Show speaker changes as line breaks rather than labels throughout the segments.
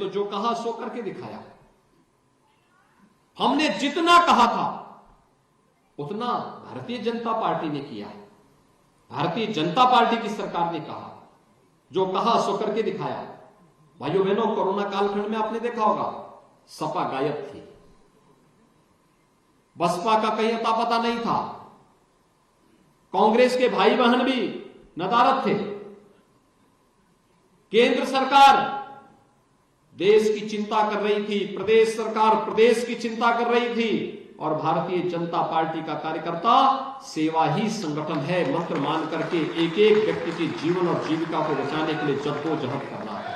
तो जो कहा सो करके दिखाया। हमने जितना कहा था उतना भारतीय जनता पार्टी ने किया। भारतीय जनता पार्टी की सरकार ने कहा, जो कहा सो करके दिखाया। भाइयों बहनों, कोरोना कालखंड में आपने देखा होगा सपा गायब थी, बसपा का कहीं अता पता नहीं था, कांग्रेस के भाई बहन भी नदारद थे। केंद्र सरकार देश की चिंता कर रही थी, प्रदेश सरकार प्रदेश की चिंता कर रही थी, और भारतीय जनता पार्टी का कार्यकर्ता सेवा ही संगठन है मंत्र मान करके एक एक व्यक्ति के जीवन और जीविका को बचाने के लिए जद्दोजहद करना है।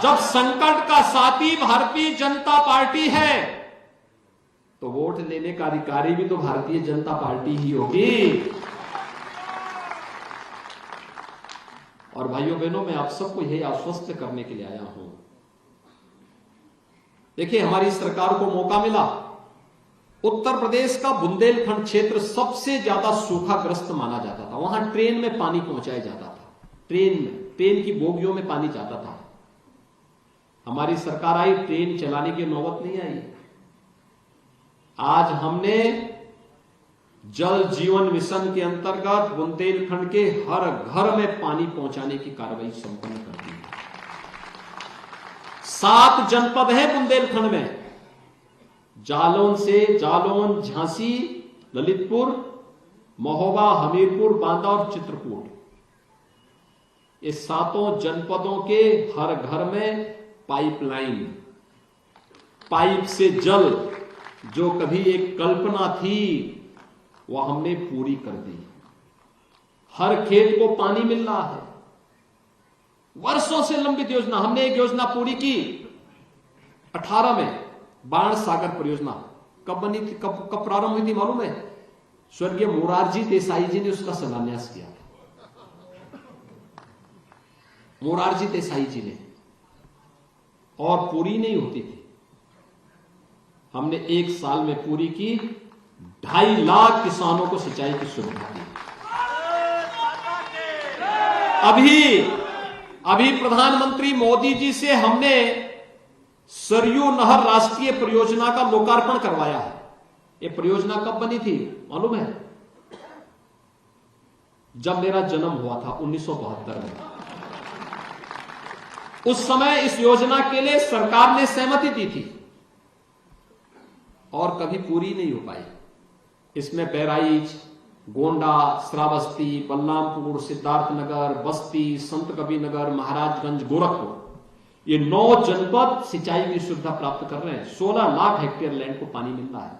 जब संकट का साथी भारतीय जनता पार्टी है तो वोट लेने का अधिकारी भी तो भारतीय जनता पार्टी ही होगी। और भाइयों बहनों, मैं आप सबको यही आश्वस्त करने के लिए आया हूं। देखिए, हमारी सरकार को मौका मिला। उत्तर प्रदेश का बुंदेलखंड क्षेत्र सबसे ज्यादा सूखाग्रस्त माना जाता था। वहां ट्रेन में पानी पहुंचाया जाता था, ट्रेन की बोगियों में पानी जाता था। हमारी सरकार आई, ट्रेन चलाने की नौबत नहीं आई। आज हमने जल जीवन मिशन के अंतर्गत बुंदेलखंड के हर घर में पानी पहुंचाने की कार्रवाई संपन्न कर दी है। 7 जनपद हैं बुंदेलखंड में, जालौन, झांसी, ललितपुर, महोबा, हमीरपुर, बांदा और चित्रकूट। ये 7 जनपदों के हर घर में पाइपलाइन, पाइप से जल, जो कभी एक कल्पना थी वह हमने पूरी कर दी। हर खेत को पानी मिल रहा है। वर्षों से लंबित योजना, हमने एक योजना पूरी की 18 में, बाण सागर परियोजना। कब बनी थी, कब प्रारंभ हुई थी मालूम है? स्वर्गीय मोरारजी देसाई जी ने उसका शिलान्यास किया था, मोरारजी देसाई जी ने, और पूरी नहीं होती थी। हमने 1 साल में पूरी की, 2.5 लाख किसानों को सिंचाई की सुविधा दी। अभी प्रधानमंत्री मोदी जी से हमने सरयू नहर राष्ट्रीय परियोजना का लोकार्पण करवाया है। यह परियोजना कब बनी थी मालूम है? जब मेरा जन्म हुआ था 1972 में। उस समय इस योजना के लिए सरकार ने सहमति दी थी और कभी पूरी नहीं हो पाई। इसमें बहराइच, गोंडा, श्रावस्ती, बलरामपुर, सिद्धार्थनगर, बस्ती, संत कबीरनगर, महाराजगंज, गोरखपुर, ये 9 जनपद सिंचाई की सुविधा प्राप्त कर रहे हैं। 16 लाख हेक्टेयर लैंड को पानी मिल रहा है।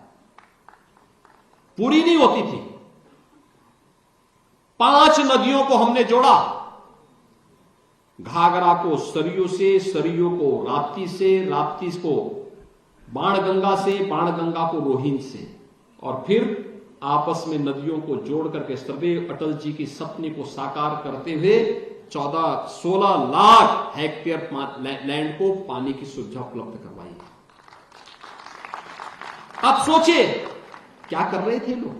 पूरी नहीं होती थी। 5 नदियों को हमने जोड़ा, घाघरा को सरयू से, सरयू को राप्ती से, राप्ती को बाणगंगा से, बाणगंगा को रोहिन से, और फिर आपस में नदियों को जोड़ करके सर्वदेव अटल जी की सपने को साकार करते हुए 16 लाख हेक्टेयर लैंड को पानी की सुविधा उपलब्ध करवाई। आप सोचिए क्या कर रहे थे लोग।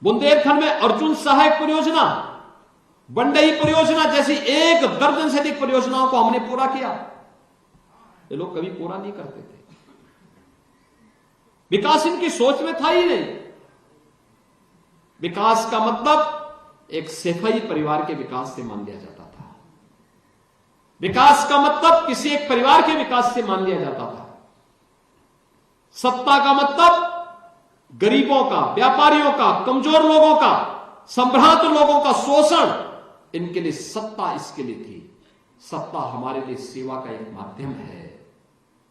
बुंदेलखंड में अर्जुन सहायक परियोजना, बंडई परियोजना जैसी 1 दर्जन से अधिक परियोजनाओं को हमने पूरा किया। ये लोग कभी पूरा नहीं करते थे। विकास इनकी सोच में था ही नहीं। विकास का मतलब एक सिपाही परिवार के विकास से मान लिया जाता था। विकास का मतलब किसी एक परिवार के विकास से मान लिया जाता था। सत्ता का मतलब गरीबों का, व्यापारियों का, कमजोर लोगों का, संभ्रांत लोगों का शोषण, इनके लिए सत्ता इसके लिए थी। सत्ता हमारे लिए सेवा का एक माध्यम है,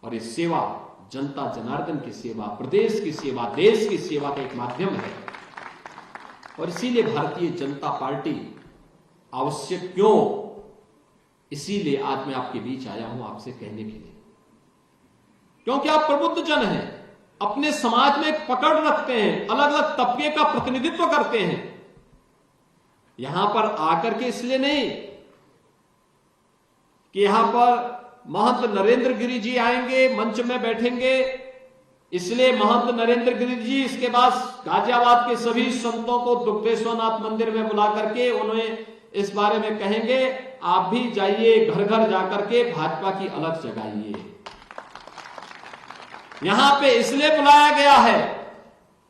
और ये सेवा जनता जनार्दन की सेवा, प्रदेश की सेवा, देश की सेवा का एक माध्यम है। और इसीलिए भारतीय जनता पार्टी आवश्यक क्यों, इसीलिए आज मैं आपके बीच आया हूं आपसे कहने के लिए, क्योंकि आप प्रबुद्ध जन हैं, अपने समाज में एक पकड़ रखते हैं, अलग अलग तबके का प्रतिनिधित्व करते हैं। यहां पर आकर के इसलिए नहीं कि यहां पर महंत नरेंद्र गिरि जी आएंगे, मंच में बैठेंगे, इसलिए महंत नरेंद्र गिरि जी इसके बाद गाजियाबाद के सभी संतों को दुग्धेश्वरनाथ मंदिर में बुला करके उन्हें इस बारे में कहेंगे आप भी जाइए, घर घर जाकर के भाजपा की अलग जगाइए। यहां पे इसलिए बुलाया गया है,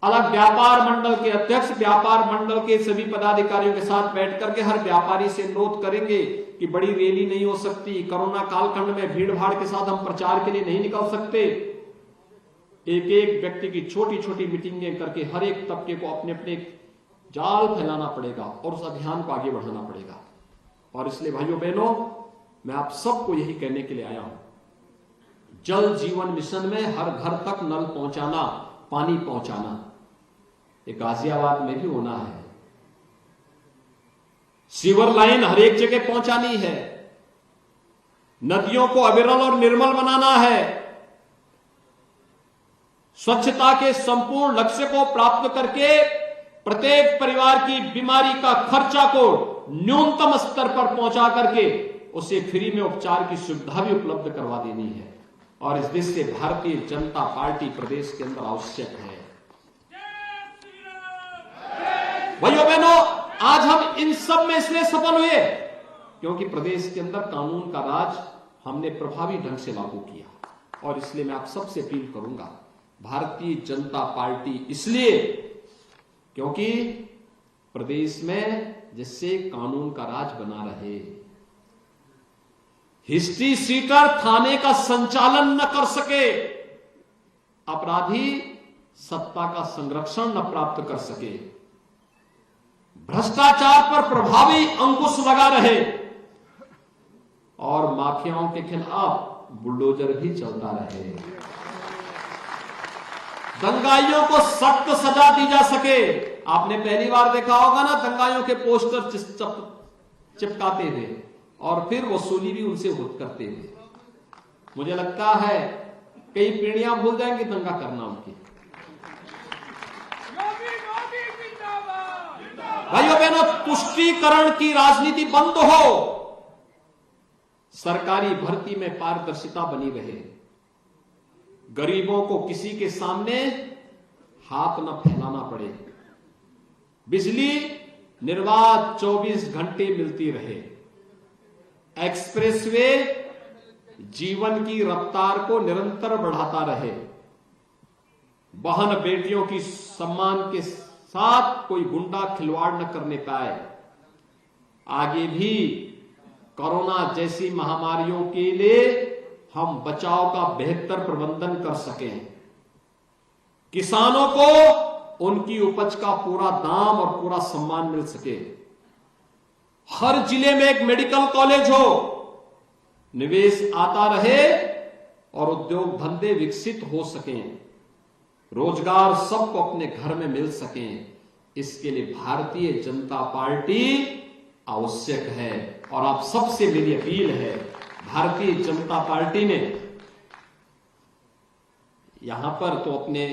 अलग व्यापार मंडल के अध्यक्ष व्यापार मंडल के सभी पदाधिकारियों के साथ बैठ करके हर व्यापारी से अनुरोध करेंगे कि बड़ी रैली नहीं हो सकती, कोरोना कालखंड में भीड़ भाड़ के साथ हम प्रचार के लिए नहीं निकल सकते। एक एक व्यक्ति की छोटी छोटी मीटिंगें करके हर एक तबके को अपने अपने जाल फैलाना पड़ेगा और उस अभियान को आगे बढ़ाना पड़ेगा। और इसलिए भाइयों बहनों, मैं आप सबको यही कहने के लिए आया हूं, जल जीवन मिशन में हर घर तक नल पहुंचाना, पानी पहुंचाना, ये गाजियाबाद में भी होना है। सीवर लाइन हर एक जगह पहुंचानी है, नदियों को अविरल और निर्मल बनाना है, स्वच्छता के संपूर्ण लक्ष्य को प्राप्त करके प्रत्येक परिवार की बीमारी का खर्चा को न्यूनतम स्तर पर पहुंचा करके उसे फ्री में उपचार की सुविधा भी उपलब्ध करवा देनी है। और इस दृष्टि से भारतीय जनता पार्टी प्रदेश के अंदर आवश्यक है। भाइयों बहनों, आज हम इन सब में इसलिए सफल हुए क्योंकि प्रदेश के अंदर कानून का राज हमने प्रभावी ढंग से लागू किया। और इसलिए मैं आप सबसे अपील करूंगा, भारतीय जनता पार्टी इसलिए क्योंकि प्रदेश में जिससे कानून का राज बना रहे, हिस्ट्री सीटर थाने का संचालन न कर सके, अपराधी सत्ता का संरक्षण न प्राप्त कर सके, भ्रष्टाचार पर प्रभावी अंकुश लगा रहे और माफियाओं के खिलाफ बुलडोजर भी चलता रहे, दंगाइयों को सख्त सजा दी जा सके। आपने पहली बार देखा होगा ना, दंगाइयों के पोस्टर चिपकाते थे और फिर वसूली भी उनसे करते थे। मुझे लगता है कई पीढ़ियां भूल जाएंगे दंगा करना उनकी। भाइयों बहनों, तुष्टीकरण की राजनीति बंद हो, सरकारी भर्ती में पारदर्शिता बनी रहे, गरीबों को किसी के सामने हाथ न फैलाना पड़े, बिजली निर्बाध 24 घंटे मिलती रहे, एक्सप्रेसवे जीवन की रफ्तार को निरंतर बढ़ाता रहे, बहन बेटियों की सम्मान के साथ कोई गुंडा खिलवाड़ न करने पाए, आगे भी कोरोना जैसी महामारियों के लिए हम बचाव का बेहतर प्रबंधन कर सकें, किसानों को उनकी उपज का पूरा दाम और पूरा सम्मान मिल सके, हर जिले में एक मेडिकल कॉलेज हो, निवेश आता रहे और उद्योग धंधे विकसित हो सकें, रोजगार सबको अपने घर में मिल सकें। इसके लिए भारतीय जनता पार्टी आवश्यक है। और आप सबसे मेरी अपील है, भारतीय जनता पार्टी ने यहां पर तो अपने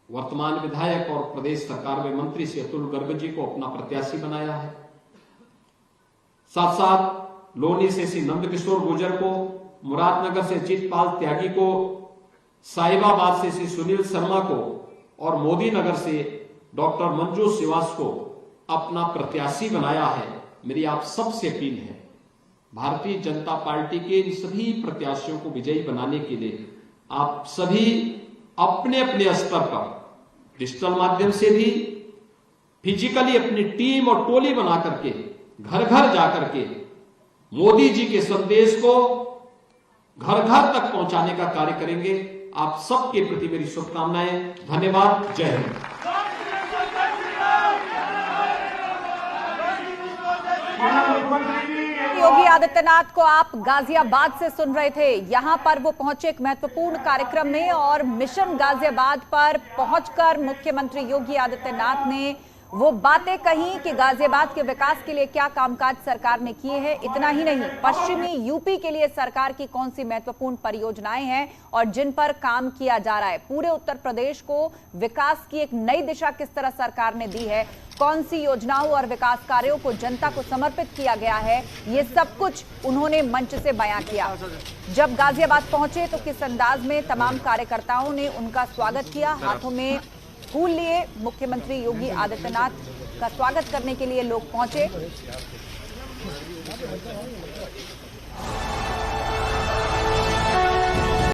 वर्तमान विधायक और प्रदेश सरकार में मंत्री श्री अतुल गर्ग जी को अपना प्रत्याशी बनाया है, साथ साथ लोनी से श्री नंदकिशोर गुर्जर को, मुरादनगर से जीतपाल त्यागी को, साहिबाबाद से श्री सुनील शर्मा को और मोदी नगर से डॉक्टर मंजू श्रीवास को अपना प्रत्याशी बनाया है। मेरी आप सबसे अपील है, भारतीय जनता पार्टी के इन सभी प्रत्याशियों को विजयी बनाने के लिए आप सभी अपने अपने स्तर पर डिजिटल माध्यम से भी, फिजिकली अपनी टीम और टोली बना करके घर घर जाकर के मोदी जी के संदेश को घर घर तक पहुंचाने का कार्य करेंगे। आप सबके प्रति मेरी शुभकामनाएं। धन्यवाद। जय हिंद।
योगी आदित्यनाथ को आप गाजियाबाद से सुन रहे थे। यहां पर वो पहुंचे एक महत्वपूर्ण कार्यक्रम में और मिशन गाजियाबाद पर पहुंचकर मुख्यमंत्री योगी आदित्यनाथ ने वो बातें कही कि गाजियाबाद के विकास के लिए क्या कामकाज सरकार ने किए हैं। इतना ही नहीं, पश्चिमी यूपी के लिए सरकार की कौन सी महत्वपूर्ण परियोजनाएं हैं और जिन पर काम किया जा रहा है, पूरे उत्तर प्रदेश को विकास की एक नई दिशा किस तरह सरकार ने दी है, कौन सी योजनाओं और विकास कार्यों को जनता को समर्पित किया गया है, ये सब कुछ उन्होंने मंच से बयां किया। जब गाजियाबाद पहुंचे तो किस अंदाज में तमाम कार्यकर्ताओं ने उनका स्वागत किया, हाथों में फूल लिए मुख्यमंत्री योगी आदित्यनाथ का स्वागत करने के लिए लोग पहुंचे।